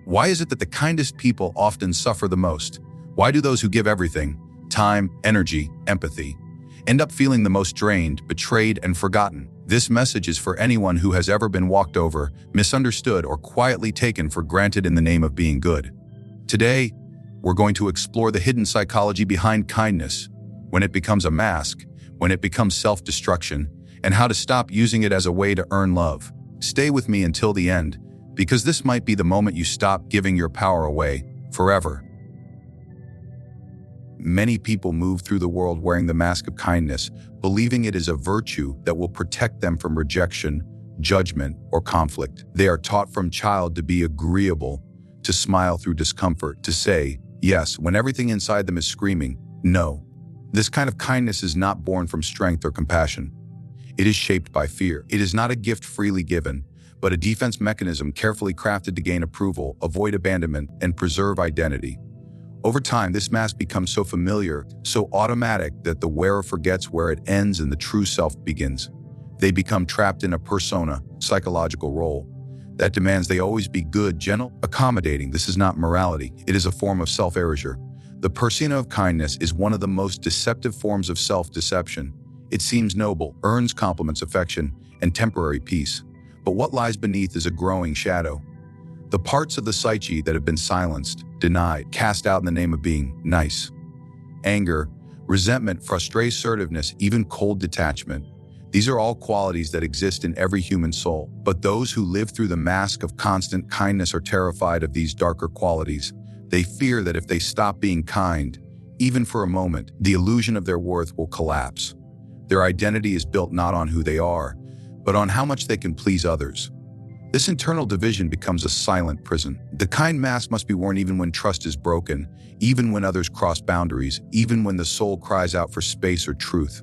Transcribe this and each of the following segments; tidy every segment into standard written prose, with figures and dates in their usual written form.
Why is it that the kindest people often suffer the most? Why do those who give everything, time, energy, empathy, end up feeling the most drained, betrayed, and forgotten? This message is for anyone who has ever been walked over, misunderstood, or quietly taken for granted in the name of being good. Today, we're going to explore the hidden psychology behind kindness, when it becomes a mask, when it becomes self-destruction, and how to stop using it as a way to earn love. Stay with me until the end, because this might be the moment you stop giving your power away forever. Many people move through the world wearing the mask of kindness, believing it is a virtue that will protect them from rejection, judgment, or conflict. They are taught from child to be agreeable, to smile through discomfort, to say yes when everything inside them is screaming no. This kind of kindness is not born from strength or compassion. It is shaped by fear. It is not a gift freely given, but a defense mechanism carefully crafted to gain approval, avoid abandonment, and preserve identity. Over time, this mask becomes so familiar, so automatic that the wearer forgets where it ends and the true self begins. They become trapped in a persona, psychological role, that demands they always be good, gentle, accommodating. This is not morality. It is a form of self-erasure. The persona of kindness is one of the most deceptive forms of self-deception. It seems noble, earns compliments, affection, and temporary peace. But what lies beneath is a growing shadow. The parts of the psyche that have been silenced, denied, cast out in the name of being nice. Anger, resentment, frustration, assertiveness, even cold detachment. These are all qualities that exist in every human soul. But those who live through the mask of constant kindness are terrified of these darker qualities. They fear that if they stop being kind, even for a moment, the illusion of their worth will collapse. Their identity is built not on who they are, but on how much they can please others. This internal division becomes a silent prison. The kind mask must be worn even when trust is broken, even when others cross boundaries, even when the soul cries out for space or truth.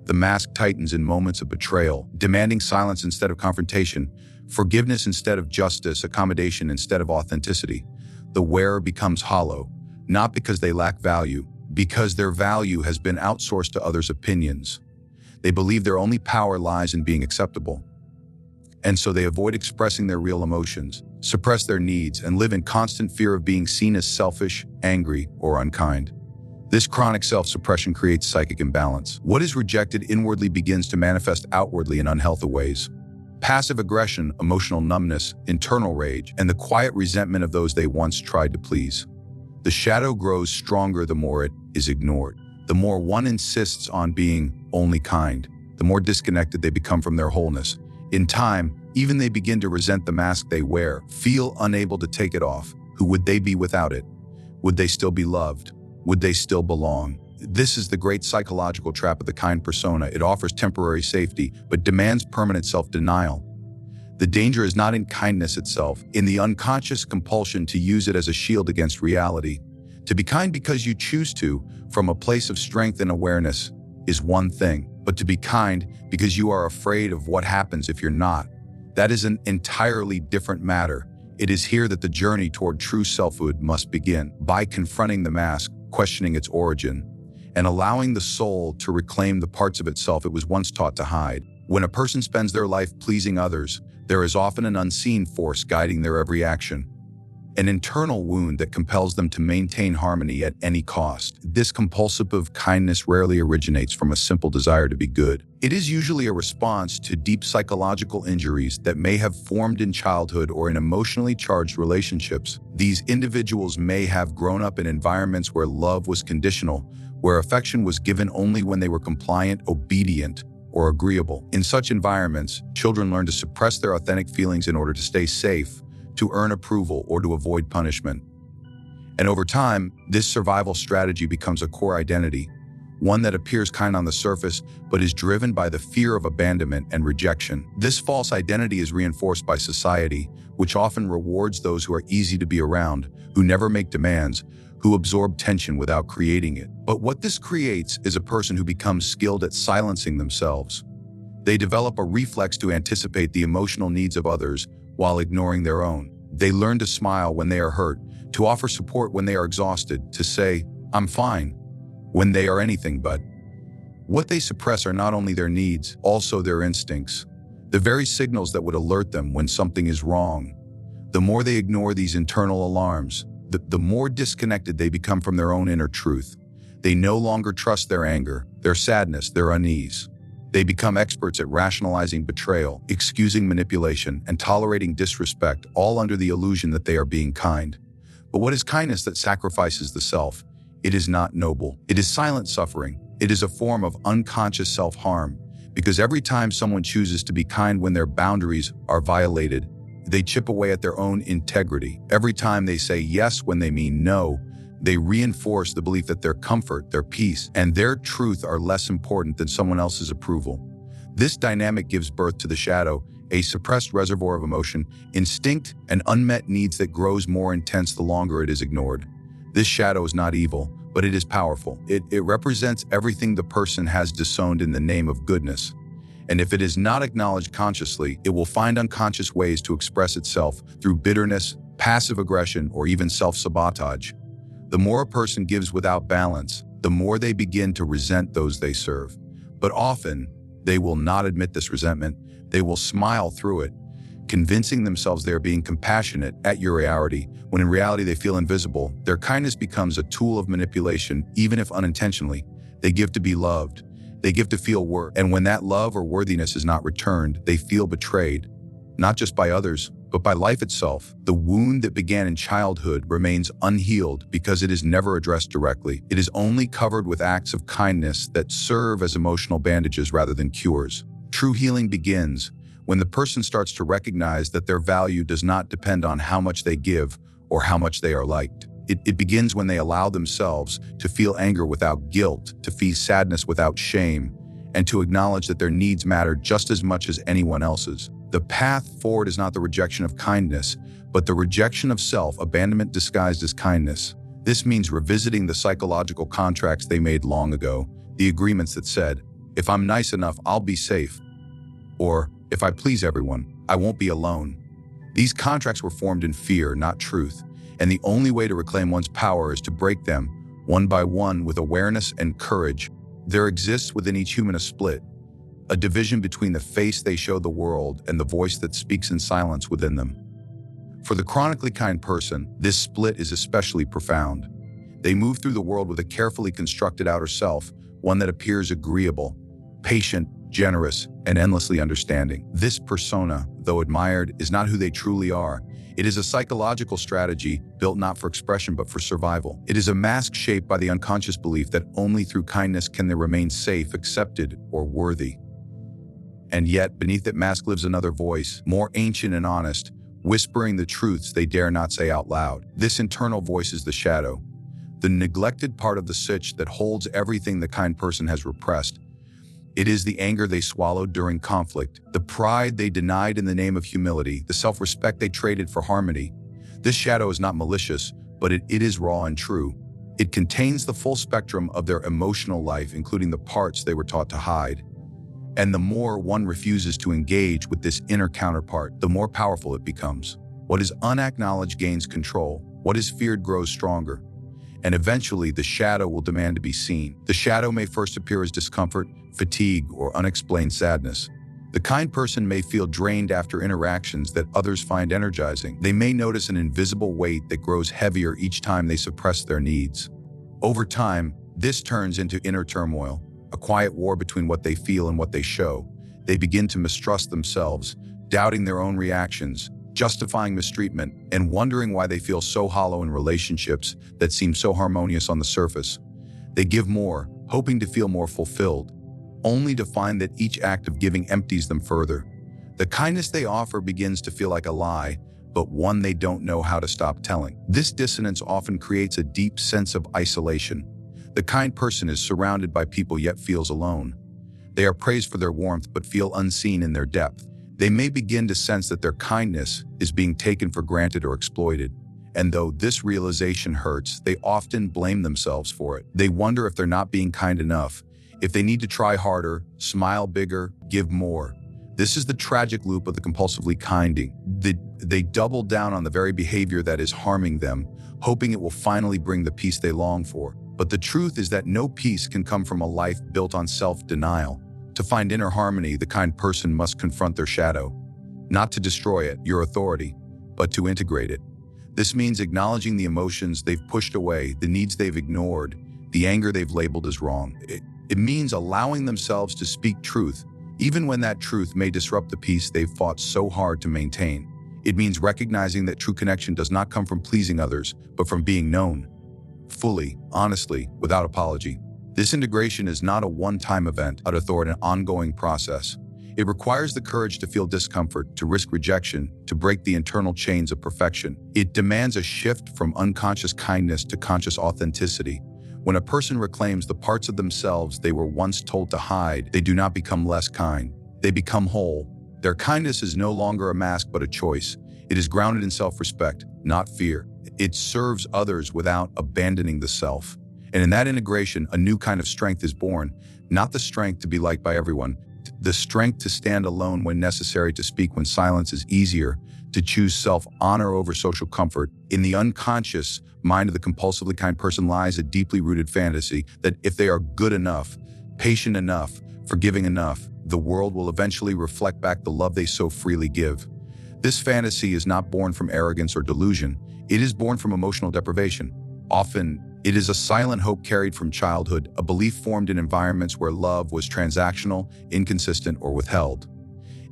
The mask tightens in moments of betrayal, demanding silence instead of confrontation, forgiveness instead of justice, accommodation instead of authenticity. The wearer becomes hollow, not because they lack value, because their value has been outsourced to others' opinions. They believe their only power lies in being acceptable. And so they avoid expressing their real emotions, suppress their needs, and live in constant fear of being seen as selfish, angry, or unkind. This chronic self-suppression creates psychic imbalance. What is rejected inwardly begins to manifest outwardly in unhealthy ways. Passive aggression, emotional numbness, internal rage, and the quiet resentment of those they once tried to please. The shadow grows stronger the more it is ignored. The more one insists on being only kind, the more disconnected they become from their wholeness. In time, even they begin to resent the mask they wear, feel unable to take it off. Who would they be without it? Would they still be loved? Would they still belong? This is the great psychological trap of the kind persona. It offers temporary safety, but demands permanent self-denial. The danger is not in kindness itself, in the unconscious compulsion to use it as a shield against reality. To be kind because you choose to, from a place of strength and awareness, is one thing. But to be kind because you are afraid of what happens if you're not, that is an entirely different matter. It is here that the journey toward true selfhood must begin, by confronting the mask, questioning its origin, and allowing the soul to reclaim the parts of itself it was once taught to hide. When a person spends their life pleasing others, there is often an unseen force guiding their every action. An internal wound that compels them to maintain harmony at any cost. This compulsive kindness rarely originates from a simple desire to be good. It is usually a response to deep psychological injuries that may have formed in childhood or in emotionally charged relationships. These individuals may have grown up in environments where love was conditional, where affection was given only when they were compliant, obedient, or agreeable. In such environments, children learn to suppress their authentic feelings in order to stay safe, to earn approval, or to avoid punishment. And over time, this survival strategy becomes a core identity, one that appears kind on the surface, but is driven by the fear of abandonment and rejection. This false identity is reinforced by society, which often rewards those who are easy to be around, who never make demands, who absorb tension without creating it. But what this creates is a person who becomes skilled at silencing themselves. They develop a reflex to anticipate the emotional needs of others while ignoring their own. They learn to smile when they are hurt, to offer support when they are exhausted, to say, "I'm fine," when they are anything but. What they suppress are not only their needs, also their instincts, the very signals that would alert them when something is wrong. The more they ignore these internal alarms, the more disconnected they become from their own inner truth. They no longer trust their anger, their sadness, their unease. They become experts at rationalizing betrayal, excusing manipulation, and tolerating disrespect, all under the illusion that they are being kind. But what is kindness that sacrifices the self? It is not noble. It is silent suffering. It is a form of unconscious self-harm, because every time someone chooses to be kind when their boundaries are violated, they chip away at their own integrity. Every time they say yes when they mean no, they reinforce the belief that their comfort, their peace, and their truth are less important than someone else's approval. This dynamic gives birth to the shadow, a suppressed reservoir of emotion, instinct, and unmet needs that grows more intense the longer it is ignored. This shadow is not evil, but it is powerful. It represents everything the person has disowned in the name of goodness. And if it is not acknowledged consciously, it will find unconscious ways to express itself through bitterness, passive aggression, or even self-sabotage. The more a person gives without balance, the more they begin to resent those they serve. But often, they will not admit this resentment. They will smile through it, convincing themselves they are being compassionate at your reality, when in reality they feel invisible. Their kindness becomes a tool of manipulation, even if unintentionally. They give to be loved. They give to feel worth. And when that love or worthiness is not returned, they feel betrayed, not just by others, but by life itself. The wound that began in childhood remains unhealed because it is never addressed directly. It is only covered with acts of kindness that serve as emotional bandages rather than cures. True healing begins when the person starts to recognize that their value does not depend on how much they give or how much they are liked. It begins when they allow themselves to feel anger without guilt, to feel sadness without shame, and to acknowledge that their needs matter just as much as anyone else's. The path forward is not the rejection of kindness, but the rejection of self, abandonment disguised as kindness. This means revisiting the psychological contracts they made long ago, the agreements that said, if I'm nice enough, I'll be safe. Or, if I please everyone, I won't be alone. These contracts were formed in fear, not truth, and the only way to reclaim one's power is to break them, one by one, with awareness and courage. There exists within each human a split, a division between the face they show the world and the voice that speaks in silence within them. For the chronically kind person, this split is especially profound. They move through the world with a carefully constructed outer self, one that appears agreeable, patient, generous, and endlessly understanding. This persona, though admired, is not who they truly are. It is a psychological strategy built not for expression but for survival. It is a mask shaped by the unconscious belief that only through kindness can they remain safe, accepted, or worthy. And yet, beneath that mask lives another voice, more ancient and honest, whispering the truths they dare not say out loud. This internal voice is the shadow, the neglected part of the sitch that holds everything the kind person has repressed. It is the anger they swallowed during conflict, the pride they denied in the name of humility, the self-respect they traded for harmony. This shadow is not malicious, but it is raw and true. It contains the full spectrum of their emotional life, including the parts they were taught to hide. And the more one refuses to engage with this inner counterpart, the more powerful it becomes. What is unacknowledged gains control. What is feared grows stronger. And eventually, the shadow will demand to be seen. The shadow may first appear as discomfort, fatigue, or unexplained sadness. The kind person may feel drained after interactions that others find energizing. They may notice an invisible weight that grows heavier each time they suppress their needs. Over time, this turns into inner turmoil, a quiet war between what they feel and what they show. They begin to mistrust themselves, doubting their own reactions, justifying mistreatment, and wondering why they feel so hollow in relationships that seem so harmonious on the surface. They give more, hoping to feel more fulfilled, only to find that each act of giving empties them further. The kindness they offer begins to feel like a lie, but one they don't know how to stop telling. This dissonance often creates a deep sense of isolation. The kind person is surrounded by people yet feels alone. They are praised for their warmth but feel unseen in their depth. They may begin to sense that their kindness is being taken for granted or exploited. And though this realization hurts, they often blame themselves for it. They wonder if they're not being kind enough, if they need to try harder, smile bigger, give more. This is the tragic loop of the compulsively kinding. They double down on the very behavior that is harming them, hoping it will finally bring the peace they long for. But the truth is that no peace can come from a life built on self-denial. To find inner harmony, the kind person must confront their shadow, not to destroy it, your authority, but to integrate it. This means acknowledging the emotions they've pushed away, the needs they've ignored, the anger they've labeled as wrong. It means allowing themselves to speak truth, even when that truth may disrupt the peace they've fought so hard to maintain. It means recognizing that true connection does not come from pleasing others, but from being known, fully, honestly, without apology. This integration is not a one-time event, but an ongoing process. It requires the courage to feel discomfort, to risk rejection, to break the internal chains of perfection. It demands a shift from unconscious kindness to conscious authenticity. When a person reclaims the parts of themselves they were once told to hide, they do not become less kind. They become whole. Their kindness is no longer a mask but a choice. It is grounded in self-respect, not fear. It serves others without abandoning the self. And in that integration, a new kind of strength is born, not the strength to be liked by everyone, the strength to stand alone when necessary, to speak when silence is easier, to choose self-honor over social comfort. In the unconscious mind of the compulsively kind person lies a deeply rooted fantasy that if they are good enough, patient enough, forgiving enough, the world will eventually reflect back the love they so freely give. This fantasy is not born from arrogance or delusion. It is born from emotional deprivation. Often, it is a silent hope carried from childhood, a belief formed in environments where love was transactional, inconsistent, or withheld.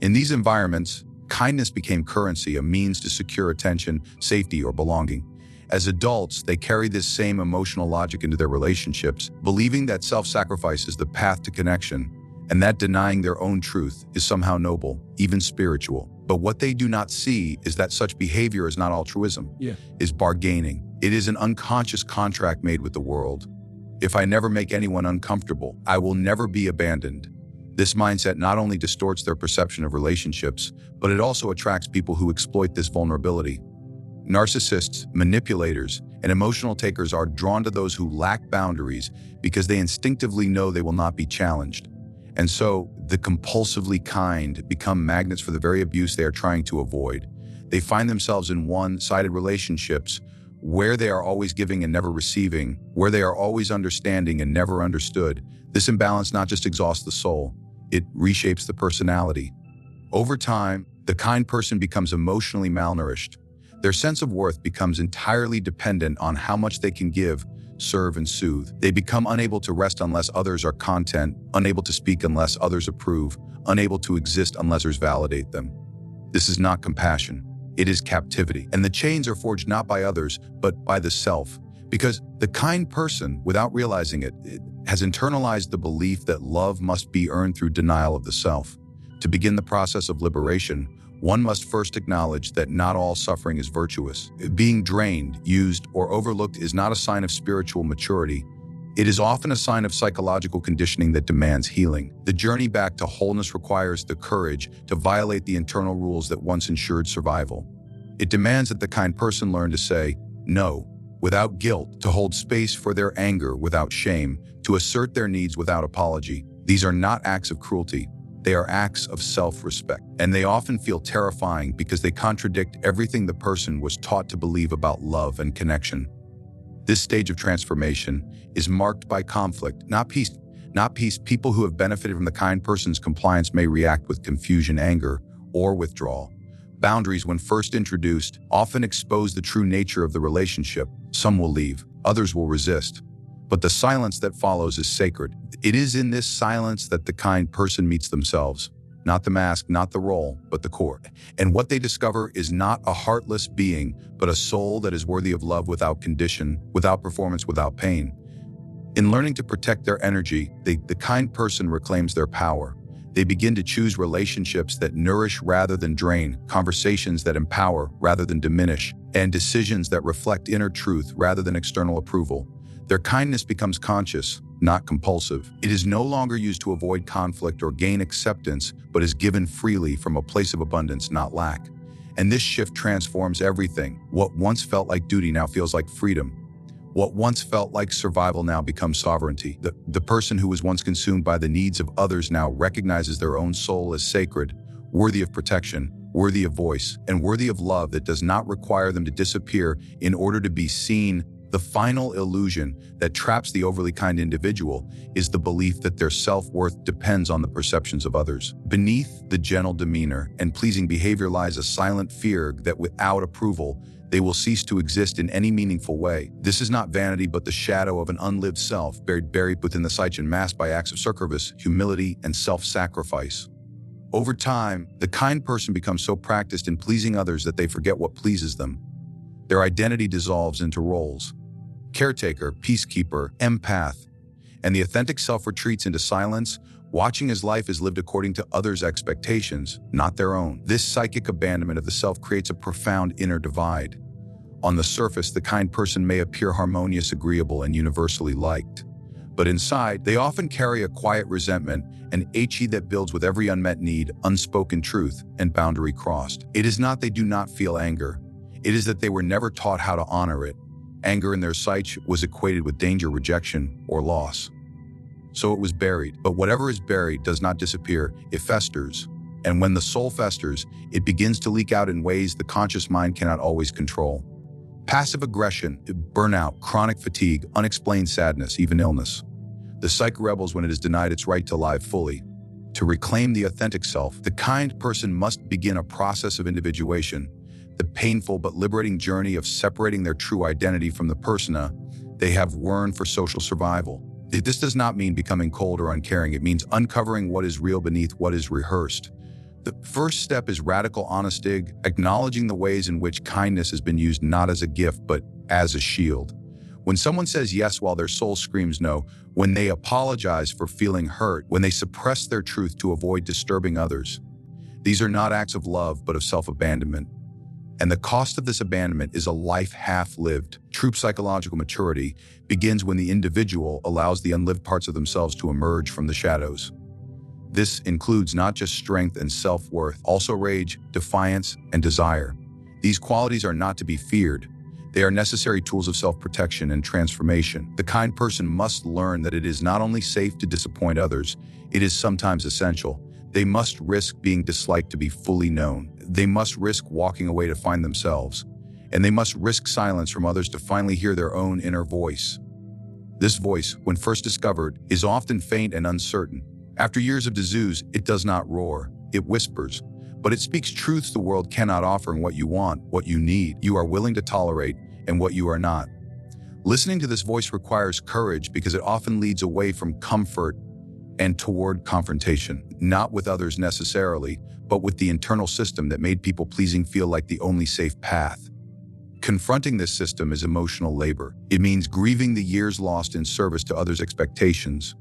In these environments, kindness became currency, a means to secure attention, safety, or belonging. As adults, they carry this same emotional logic into their relationships, believing that self-sacrifice is the path to connection, and that denying their own truth is somehow noble, even spiritual. But what they do not see is that such behavior is not altruism, is bargaining. It is an unconscious contract made with the world. If I never make anyone uncomfortable, I will never be abandoned. This mindset not only distorts their perception of relationships, but it also attracts people who exploit this vulnerability. Narcissists, manipulators, and emotional takers are drawn to those who lack boundaries because they instinctively know they will not be challenged. And so, the compulsively kind become magnets for the very abuse they are trying to avoid. They find themselves in one-sided relationships where they are always giving and never receiving, where they are always understanding and never understood. This imbalance not just exhausts the soul, it reshapes the personality. Over time, the kind person becomes emotionally malnourished. Their sense of worth becomes entirely dependent on how much they can give, serve, and soothe. They become unable to rest unless others are content, unable to speak unless others approve, unable to exist unless others validate them. This is not compassion. It is captivity. And the chains are forged not by others, but by the self. Because the kind person, without realizing it, has internalized the belief that love must be earned through denial of the self. To begin the process of liberation, one must first acknowledge that not all suffering is virtuous. Being drained, used, or overlooked is not a sign of spiritual maturity. It is often a sign of psychological conditioning that demands healing. The journey back to wholeness requires the courage to violate the internal rules that once ensured survival. It demands that the kind person learn to say no without guilt, to hold space for their anger without shame, to assert their needs without apology. These are not acts of cruelty. They are acts of self-respect, and they often feel terrifying because they contradict everything the person was taught to believe about love and connection. This stage of transformation is marked by conflict, not peace. People who have benefited from the kind person's compliance may react with confusion, anger, or withdrawal. Boundaries, when first introduced, often expose the true nature of the relationship. Some will leave, others will resist. But the silence that follows is sacred. It is in this silence that the kind person meets themselves. Not the mask, not the role, but the core. And what they discover is not a heartless being, but a soul that is worthy of love without condition, without performance, without pain. In learning to protect their energy, the kind person reclaims their power. They begin to choose relationships that nourish rather than drain, conversations that empower rather than diminish, and decisions that reflect inner truth rather than external approval. Their kindness becomes conscious, not compulsive. It is no longer used to avoid conflict or gain acceptance, but is given freely from a place of abundance, not lack. And this shift transforms everything. What once felt like duty now feels like freedom. What once felt like survival now becomes sovereignty. The person who was once consumed by the needs of others now recognizes their own soul as sacred, worthy of protection, worthy of voice, and worthy of love that does not require them to disappear in order to be seen, The final illusion that traps the overly kind individual is the belief that their self-worth depends on the perceptions of others. Beneath the gentle demeanor and pleasing behavior lies a silent fear that without approval, they will cease to exist in any meaningful way. This is not vanity, but the shadow of an unlived self, buried within the psyche and masked by acts of service, humility, and self-sacrifice. Over time, the kind person becomes so practiced in pleasing others that they forget what pleases them. Their identity dissolves into roles: caretaker, peacekeeper, empath, and the authentic self retreats into silence, watching as life is lived according to others' expectations, not their own. This psychic abandonment of the self creates a profound inner divide. On the surface, the kind person may appear harmonious, agreeable, and universally liked. But inside, they often carry a quiet resentment, an HE that builds with every unmet need, unspoken truth, and boundary crossed. It is not they do not feel anger. It is that they were never taught how to honor it. Anger in their psyche was equated with danger, rejection, or loss. So it was buried. But whatever is buried does not disappear, it festers. And when the soul festers, it begins to leak out in ways the conscious mind cannot always control. Passive aggression, burnout, chronic fatigue, unexplained sadness, even illness. The psyche rebels when it is denied its right to live fully. To reclaim the authentic self, the kind person must begin a process of individuation, the painful but liberating journey of separating their true identity from the persona they have worn for social survival. This does not mean becoming cold or uncaring. It means uncovering what is real beneath what is rehearsed. The first step is radical honesty, acknowledging the ways in which kindness has been used not as a gift, but as a shield. When someone says yes while their soul screams no, when they apologize for feeling hurt, when they suppress their truth to avoid disturbing others, these are not acts of love, but of self-abandonment. And the cost of this abandonment is a life half-lived. True psychological maturity begins when the individual allows the unlived parts of themselves to emerge from the shadows. This includes not just strength and self-worth, also rage, defiance, and desire. These qualities are not to be feared. They are necessary tools of self-protection and transformation. The kind person must learn that it is not only safe to disappoint others, it is sometimes essential. They must risk being disliked to be fully known. They must risk walking away to find themselves. And they must risk silence from others to finally hear their own inner voice. This voice, when first discovered, is often faint and uncertain. After years of disuse, it does not roar, it whispers. But it speaks truths the world cannot offer, in what you want, what you need, you are willing to tolerate, and what you are not. Listening to this voice requires courage because it often leads away from comfort and toward confrontation, not with others necessarily, but with the internal system that made people-pleasing feel like the only safe path. Confronting this system is emotional labor. It means grieving the years lost in service to others' expectations.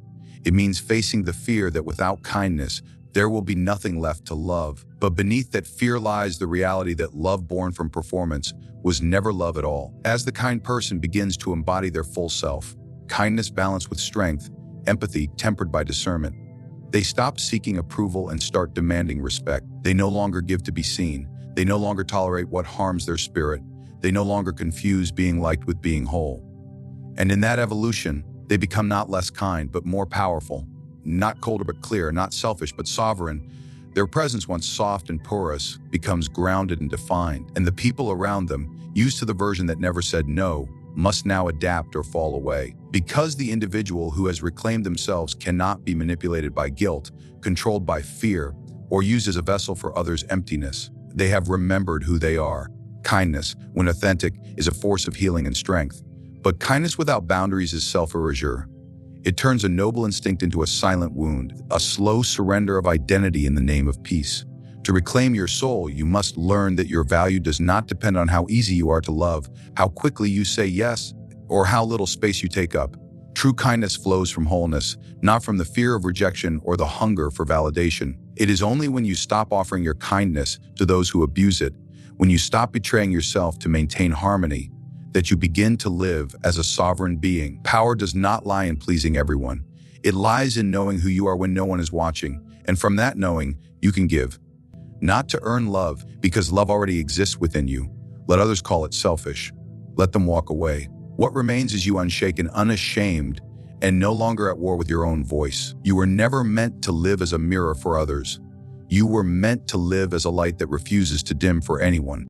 It means facing the fear that without kindness, there will be nothing left to love. But beneath that fear lies the reality that love born from performance was never love at all. As the kind person begins to embody their full self, kindness balanced with strength, empathy tempered by discernment, they stop seeking approval and start demanding respect. They no longer give to be seen. They no longer tolerate what harms their spirit. They no longer confuse being liked with being whole. And in that evolution, they become not less kind, but more powerful. Not colder but clear, not selfish but sovereign. Their presence, once soft and porous, becomes grounded and defined. And the people around them, used to the version that never said no, must now adapt or fall away. Because the individual who has reclaimed themselves cannot be manipulated by guilt, controlled by fear, or used as a vessel for others' emptiness. They have remembered who they are. Kindness, when authentic, is a force of healing and strength. But kindness without boundaries is self-erasure. It turns a noble instinct into a silent wound, a slow surrender of identity in the name of peace. To reclaim your soul, you must learn that your value does not depend on how easy you are to love, how quickly you say yes, or how little space you take up. True kindness flows from wholeness, not from the fear of rejection or the hunger for validation. It is only when you stop offering your kindness to those who abuse it, when you stop betraying yourself to maintain harmony, that you begin to live as a sovereign being. Power does not lie in pleasing everyone. It lies in knowing who you are when no one is watching, and from that knowing, you can give. Not to earn love, because love already exists within you. Let others call it selfish. Let them walk away. What remains is you unshaken, unashamed, and no longer at war with your own voice. You were never meant to live as a mirror for others. You were meant to live as a light that refuses to dim for anyone.